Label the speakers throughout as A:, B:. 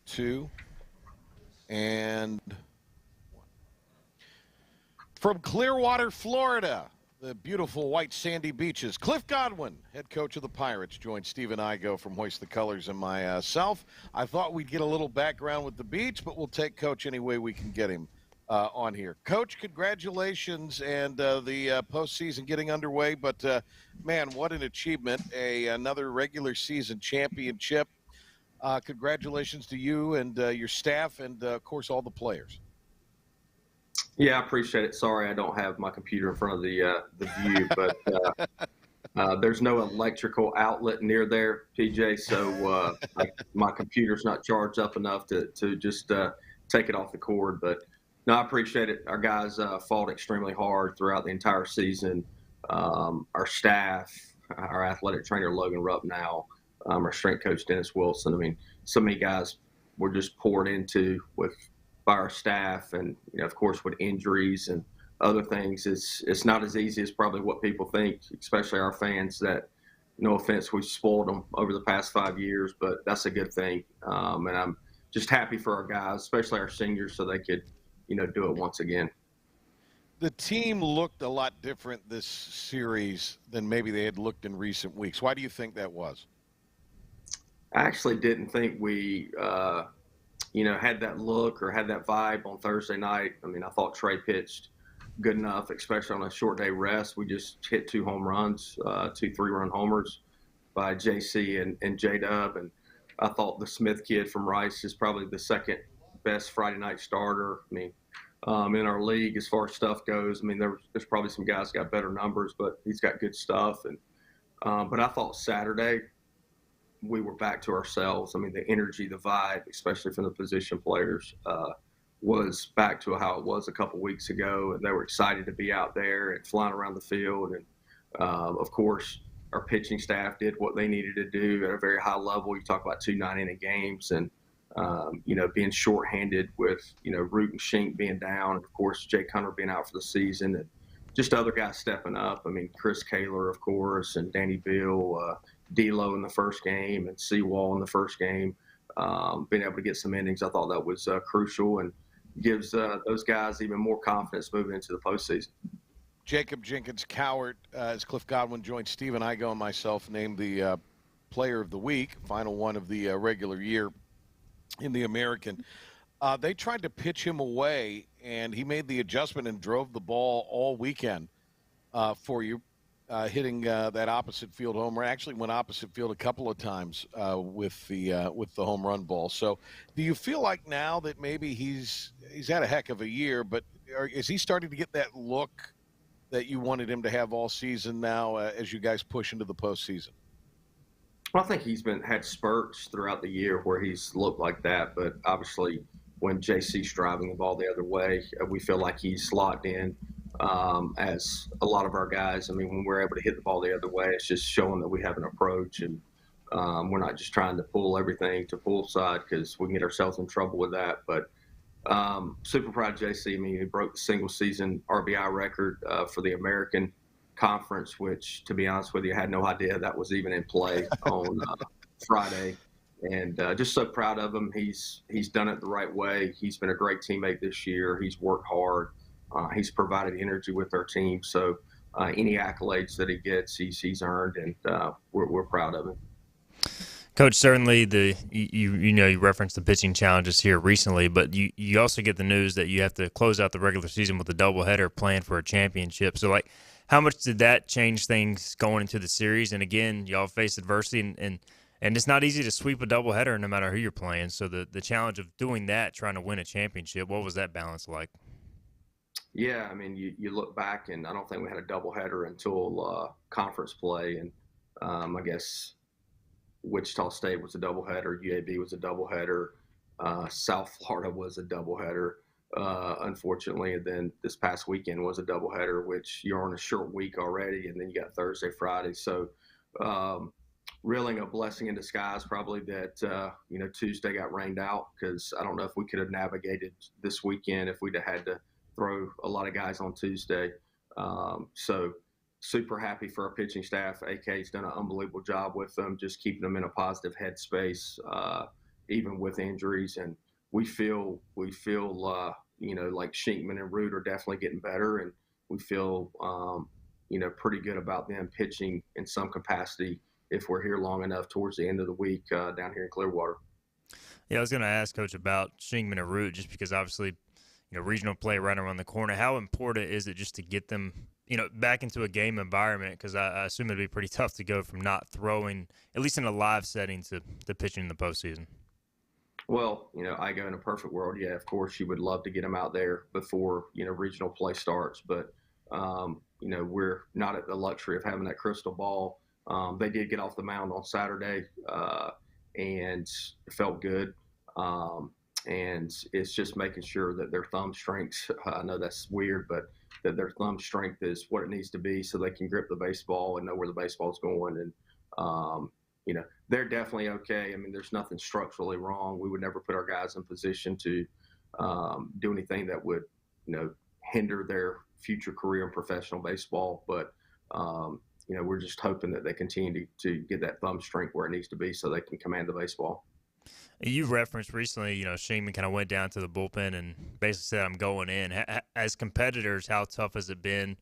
A: two, and from Clearwater, Florida, the beautiful white sandy beaches, Cliff Godwin, head coach of the Pirates, joined Steve and Igo from Hoist the Colors and myself. I thought we'd get a little background with the beach, but we'll take Coach any way we can get him on here. Coach, congratulations and the postseason getting underway. But, man, what an achievement, another regular season championship. Congratulations to you and your staff and, of course, all the players.
B: Yeah, I appreciate it. Sorry, I don't have my computer in front of the view, but there's no electrical outlet near there, PJ. So my computer's not charged up enough to just take it off the cord. But no, I appreciate it. Our guys fought extremely hard throughout the entire season. Our staff, our athletic trainer Logan Rupp now, our strength coach Dennis Wilson. I mean, so many guys were just poured into by our staff, and of course with injuries and other things, it's not as easy as probably what people think, especially our fans. That, no offense, we've spoiled them over the past 5 years, but that's a good thing. And I'm just happy for our guys, especially our seniors, so they could do it once again.
A: The team looked a lot different this series than maybe they had looked in recent weeks. Why do you think that was?
B: I actually didn't think we had that look or had that vibe on Thursday night. I mean, I thought Trey pitched good enough, especially on a short day rest. We just hit 2 home runs, 2 3-run homers by JC and J-Dub. And I thought the Smith kid from Rice is probably the second best Friday night starter. I mean, in our league, as far as stuff goes, I mean, there's probably some guys got better numbers, but he's got good stuff. And but I thought Saturday we were back to ourselves. I mean, the energy, the vibe, especially from the position players, was back to how it was a couple weeks ago, and they were excited to be out there and flying around the field. And of course, our pitching staff did what they needed to do at a very high level. You talk about 2 9-inning games, and being shorthanded with Root and Shink being down, and of course Jake Hunter being out for the season, and just other guys stepping up. I mean, Chris Kaler, of course, and Danny Bill, D'Lo in the first game, and Seawall in the first game, being able to get some innings. I thought that was crucial and gives those guys even more confidence moving into the postseason.
A: Jacob Jenkins Cowart, as Cliff Godwin joined Steve and Igo and myself, named the Player of the Week, final one of the regular year in the American. They tried to pitch him away, and he made the adjustment and drove the ball all weekend for you, hitting that opposite field homer. Actually went opposite field a couple of times with the home run ball. So do you feel like now that maybe he's had a heck of a year, but is he starting to get that look that you wanted him to have all season now as you guys push into the postseason?
B: Well, I think he's had spurts throughout the year where he's looked like that, but obviously when JC's driving the ball the other way, we feel like he's locked in. As a lot of our guys, I mean, when we're able to hit the ball the other way, it's just showing that we have an approach, and we're not just trying to pull everything to pull side, because we can get ourselves in trouble with that. But super proud of JC. I mean, he broke the single season RBI record for the American Conference, which, to be honest with you, I had no idea that was even in play on Friday. And just so proud of him. He's done it the right way. He's been a great teammate this year. He's worked hard. He's provided energy with our team. So any accolades that he gets, he's earned, and we're proud of him.
C: Coach, certainly you referenced the pitching challenges here recently, but you also get the news that you have to close out the regular season with a doubleheader playing for a championship. So, how much did that change things going into the series? And again, y'all face adversity, and it's not easy to sweep a doubleheader no matter who you're playing. So the challenge of doing that, trying to win a championship, what was that balance like?
B: Yeah, I mean, you look back, and I don't think we had a doubleheader until conference play, and I guess Wichita State was a doubleheader, UAB was a doubleheader, South Florida was a doubleheader, unfortunately, and then this past weekend was a doubleheader, which you're on a short week already, and then you got Thursday, Friday. So really a blessing in disguise probably that, Tuesday got rained out, because I don't know if we could have navigated this weekend if we'd have had to throw a lot of guys on Tuesday. So super happy for our pitching staff. AK's done an unbelievable job with them, just keeping them in a positive headspace. even with injuries. And we feel like Shinkman and Root are definitely getting better, and we feel pretty good about them pitching in some capacity if we're here long enough towards the end of the week down here in Clearwater.
C: Yeah, I was going to ask Coach about Shingman and Root, just because obviously, regional play right around the corner. How important is it just to get them, back into a game environment? Because I assume it'd be pretty tough to go from not throwing, at least in a live setting, to pitching in the postseason.
B: Well, I go in a perfect world. Yeah, of course, you would love to get them out there before, regional play starts. But, we're not at the luxury of having that crystal ball. They did get off the mound on Saturday, and it felt good. And it's just making sure that their thumb strength, I know that's weird, but that their thumb strength is what it needs to be so they can grip the baseball and know where the baseball's going. And, they're definitely okay. I mean, there's nothing structurally wrong. We would never put our guys in position to do anything that would, hinder their future career in professional baseball. But, we're just hoping that they continue to get that thumb strength where it needs to be so they can command the baseball.
C: You referenced recently, Shingman kind of went down to the bullpen and basically said, "I'm going in." As competitors, how tough has it been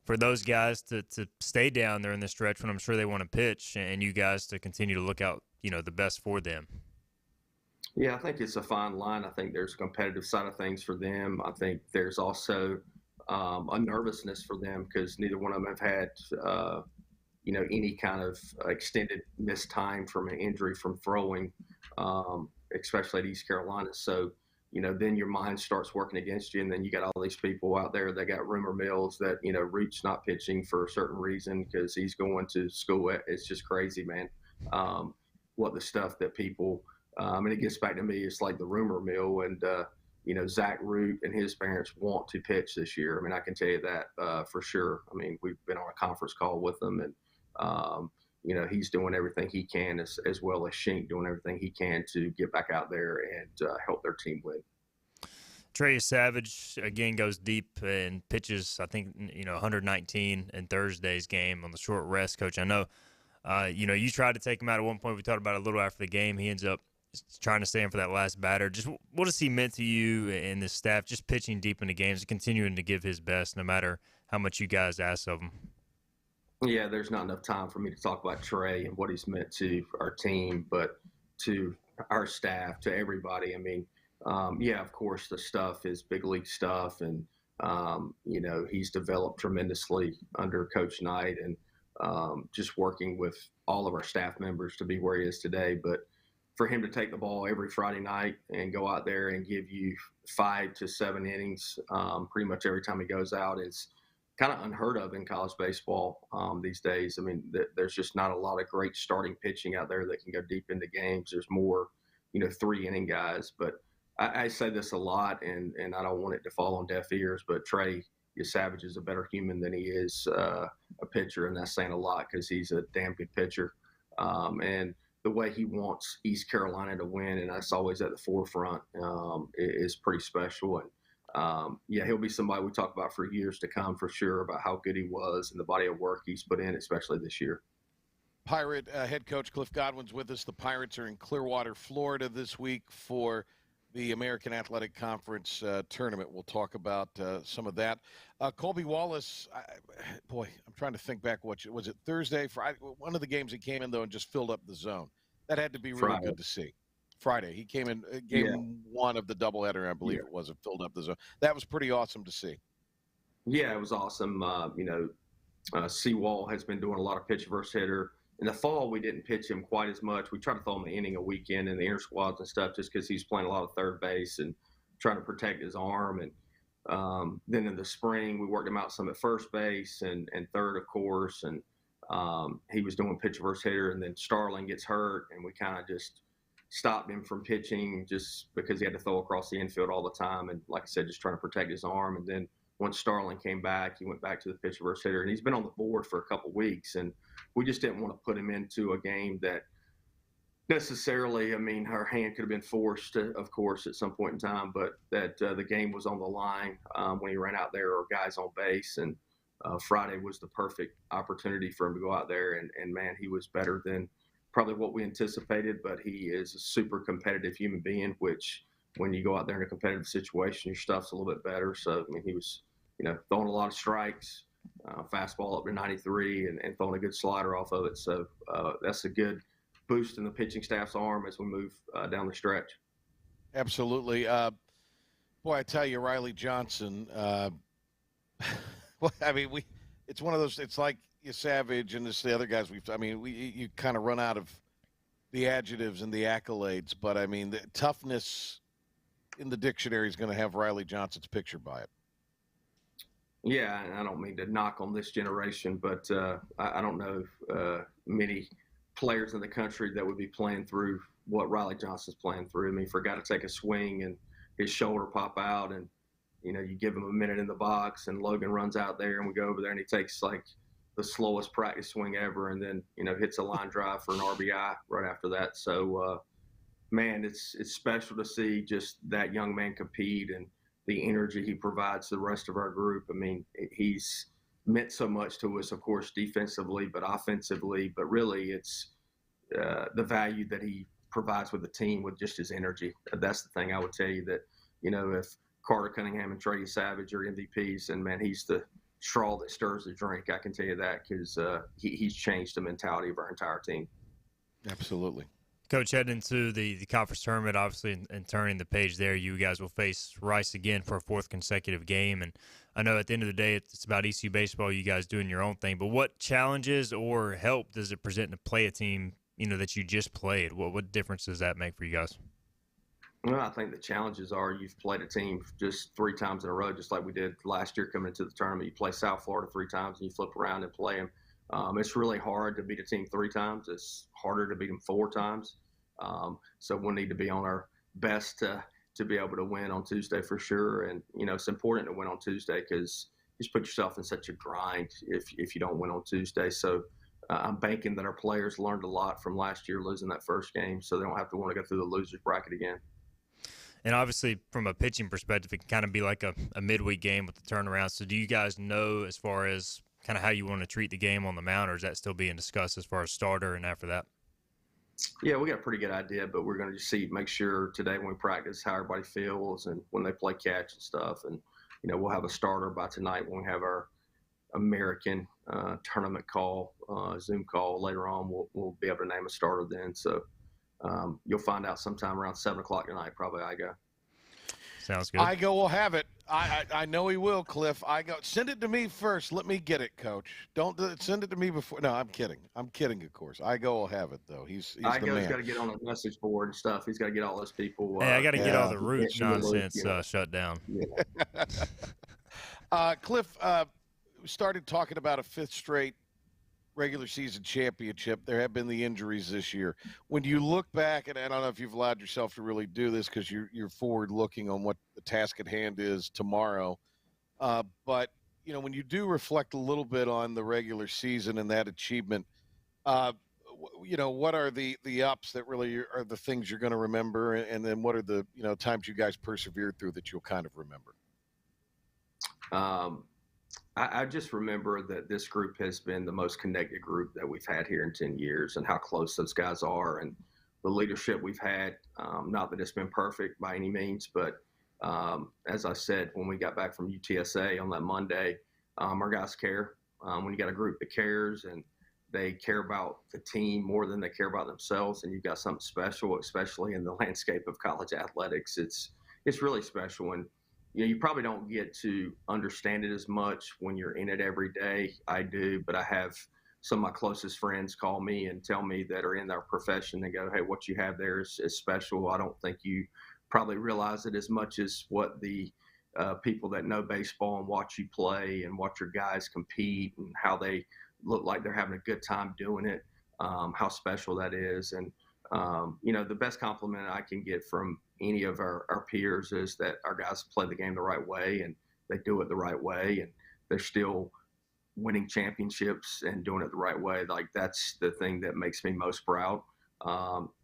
C: for those guys to stay down there in the stretch when I'm sure they want to pitch, and you guys to continue to look out, the best for them?
B: Yeah, I think it's a fine line. I think there's a competitive side of things for them. I think there's also a nervousness for them because neither one of them have had, any kind of extended missed time from an injury from throwing, especially at East Carolina. So, then your mind starts working against you, and then you got all these people out there that got rumor mills that, Root's not pitching for a certain reason because he's going to school. It's just crazy, man. What the stuff that people, and it gets back to me, it's like the rumor mill. And, Zach Root and his parents want to pitch this year. I mean, I can tell you that for sure. I mean, we've been on a conference call with them, and, he's doing everything he can, as well as Shink doing everything he can to get back out there and help their team win.
C: Trey Savage, again, goes deep and pitches, I think, 119 in Thursday's game on the short rest. Coach, I know, you tried to take him out at one point. We talked about it a little after the game. He ends up trying to stay in for that last batter. Just what has he meant to you and the staff, just pitching deep into games, continuing to give his best no matter how much you guys ask of him?
B: Yeah, there's not enough time for me to talk about Trey and what he's meant to our team, but to our staff, to everybody. I mean, of course, the stuff is big league stuff, and he's developed tremendously under Coach Knight, and just working with all of our staff members to be where he is today. But for him to take the ball every Friday night and go out there and give you 5 to 7 innings pretty much every time he goes out is kind of unheard of in college baseball these days. I mean, there's just not a lot of great starting pitching out there that can go deep into games. There's more, 3-inning guys. But I say this a lot, and I don't want it to fall on deaf ears, but Trey Savage is a better human than he is a pitcher, and that's saying a lot because he's a damn good pitcher. And the way he wants East Carolina to win, and that's always at the forefront, is pretty special. And he'll be somebody we talk about for years to come, for sure, about how good he was and the body of work he's put in, especially this year.
A: Pirate head coach Cliff Godwin's with us. The Pirates are in Clearwater, Florida this week for the American Athletic Conference tournament. We'll talk about some of that. Colby Wallace, I'm trying to think back. Was it Thursday, Friday? One of the games he came in, though, and just filled up the zone. That had to be really good to see. Friday. He came in game one of the doubleheader, I believe it was, and filled up the zone. That was pretty awesome to see.
B: Yeah, it was awesome. Seawall has been doing a lot of pitch versus hitter. In the fall, we didn't pitch him quite as much. We tried to throw him an inning a weekend in the inter squads and stuff just because he's playing a lot of third base and trying to protect his arm. And then in the spring, we worked him out some at first base and third, of course. And he was doing pitch versus hitter. And then Starling gets hurt, and we kind of just stopped him from pitching just because he had to throw across the infield all the time. And like I said, just trying to protect his arm. And then once Starling came back, he went back to the pitch versus hitter, and he's been on the board for a couple of weeks. And we just didn't want to put him into a game that necessarily, I mean, our hand could have been forced, of course, at some point in time, but that the game was on the line when he ran out there, or guys on base. And Friday was the perfect opportunity for him to go out there. And man, he was better than probably what we anticipated, but he is a super competitive human being, which when you go out there in a competitive situation, your stuff's a little bit better. So, I mean, he was, throwing a lot of strikes, fastball up to 93 and throwing a good slider off of it. So that's a good boost in the pitching staff's arm as we move down the stretch.
A: Absolutely. Boy, I tell you, Riley Johnson, well, I mean, it's one of those, it's like you Savage and the other guys you kind of run out of the adjectives and the accolades, but I mean, the toughness in the dictionary is going to have Riley Johnson's picture by it.
B: Yeah, and I don't mean to knock on this generation, but I don't know many players in the country that would be playing through what Riley Johnson's playing through. I mean, for a guy to take a swing and his shoulder pop out, and you give him a minute in the box, and Logan runs out there, and we go over there, and he takes like the slowest practice swing ever, and then hits a line drive for an RBI right after that. So, man, it's special to see just that young man compete and the energy he provides to the rest of our group. I mean, he's meant so much to us, of course, defensively, but offensively. But really, it's the value that he provides with the team with just his energy. That's the thing I would tell you that, if Carter Cunningham and Trey Savage are MVPs, and man, he's the straw that stirs the drink. I can tell you that because he's changed the mentality of our entire team.
A: Absolutely.
C: Coach, heading into the conference tournament, obviously, and turning the page there, you guys will face Rice again for a fourth consecutive game. And I know at the end of the day, it's about ECU baseball, you guys doing your own thing. But what challenges or help does it present to play a team, that you just played? What difference does that make for you guys?
B: Well, I think the challenges are you've played a team just 3 times in a row, just like we did last year coming into the tournament. You play South Florida 3 times, and you flip around and play them. It's really hard to beat a team 3 times. It's harder to beat them 4 times. So we'll need to be on our best to be able to win on Tuesday for sure. And, it's important to win on Tuesday because you just put yourself in such a grind if you don't win on Tuesday. So I'm banking that our players learned a lot from last year losing that first game, so they don't have to want to go through the losers bracket again.
C: And obviously, from a pitching perspective, it can kind of be like a midweek game with the turnaround. So do you guys know as far as kind of how you want to treat the game on the mound, or is that still being discussed as far as starter and after that?
B: Yeah, we got a pretty good idea, but we're going to just make sure today when we practice how everybody feels and when they play catch and stuff. And, we'll have a starter by tonight when we have our American tournament call, Zoom call later on. We'll be able to name a starter then. So you'll find out sometime around 7 o'clock tonight, probably Igo.
C: Sounds good.
A: Igo will have it. I know he will, Cliff. Igo, send it to me first. Let me get it, Coach. Don't send it to me before. No, I'm kidding. I'm kidding, of course. Igo will have it, though. He's
B: Igo's got to get on a message board and stuff. He's got to get all those people.
C: Hey, I got to get all the Roots nonsense shut down.
A: Yeah. Cliff, we started talking about a 5th straight regular season championship. There have been the injuries this year. When you look back, and I don't know if you've allowed yourself to really do this because you're forward looking on what the task at hand is tomorrow, but when you do reflect a little bit on the regular season and that achievement, what are the ups that really are the things you're going to remember, and then what are the times you guys persevered through that you'll kind of remember?
B: I just remember that this group has been the most connected group that we've had here in 10 years and how close those guys are and the leadership we've had. Not that it's been perfect by any means, but as I said, when we got back from UTSA on that Monday, our guys care. When you got a group that cares and they care about the team more than they care about themselves, and you've got something special, especially in the landscape of college athletics, it's really special. And you probably don't get to understand it as much when you're in it every day. I do, but I have some of my closest friends call me and tell me that are in their profession and go, hey, what you have there is special. I don't think you probably realize it as much as what the people that know baseball and watch you play and watch your guys compete and how they look like they're having a good time doing it, how special that is. And, the best compliment I can get from any of our peers is that our guys play the game the right way and they do it the right way, and they're still winning championships and doing it the right way. Like, that's the thing that makes me most proud.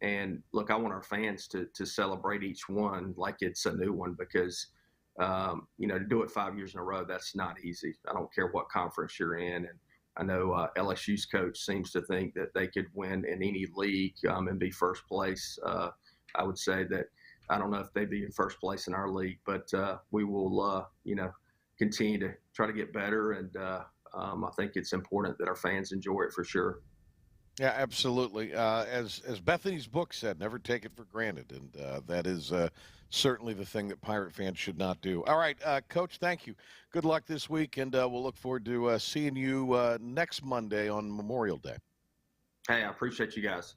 B: And look, I want our fans to celebrate each one like it's a new one, because to do it 5 years in a row, that's not easy. I don't care what conference you're in. And I know LSU's coach seems to think that they could win in any league and be first place. I would say that I don't know if they'd be in first place in our league, but we will, continue to try to get better. And I think it's important that our fans enjoy it for sure.
A: Yeah, absolutely. As Bethany's book said, never take it for granted, and that is certainly the thing that Pirate fans should not do. All right, Coach, thank you. Good luck this week, and we'll look forward to seeing you next Monday on Memorial Day.
B: Hey, I appreciate you guys.